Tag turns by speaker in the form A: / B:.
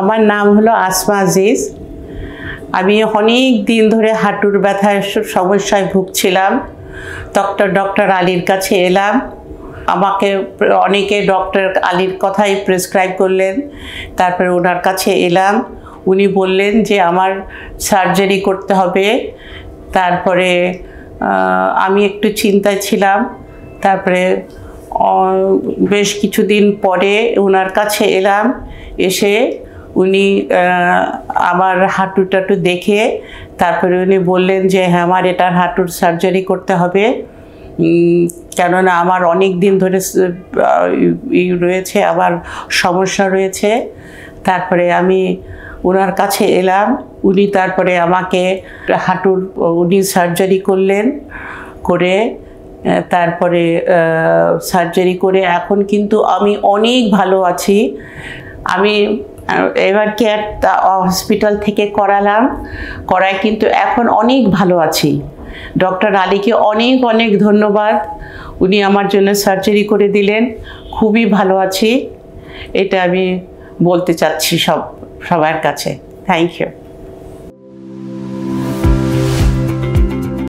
A: আমার নাম হলো আসমা আজিজ। আমি অনেক দিন ধরে হাঁটুর ব্যথার সমস্যায় ভুগছিলাম। ডক্টর আলীর কাছে এলাম। আমাকে অনেকে ডক্টর আলীর কথাই প্রেসক্রাইব করলেন। তারপরে ওনার কাছে এলাম। উনি বললেন যে আমার সার্জারি করতে হবে। তারপরে আমি একটু চিন্তায় ছিলাম। তারপরে বেশ কিছুদিন পরে ওনার কাছে এলাম। এসে উনি আমার হাঁটু টাটু দেখে তারপরে উনি বললেন যে হ্যাঁ, আমার এটার হাঁটুর সার্জারি করতে হবে, কেননা আমার অনেক দিন ধরে রয়েছে, আবার সমস্যা রয়েছে। তারপরে আমি ওনার কাছে এলাম। উনি তারপরে আমাকে হাঁটুর উনি সার্জারি করলেন, করে তারপরে সার্জারি করে এখন কিন্তু আমি অনেক ভালো আছি। আমি এবার কেয়ার হসপিটাল থেকে করায় কিন্তু এখন অনেক ভালো আছি। ডক্টর আলীকে অনেক অনেক ধন্যবাদ। উনি আমার জন্য সার্জারি করে দিলেন। খুবই ভালো আছি, এটা আমি বলতে চাচ্ছি সবার কাছে। Thank you.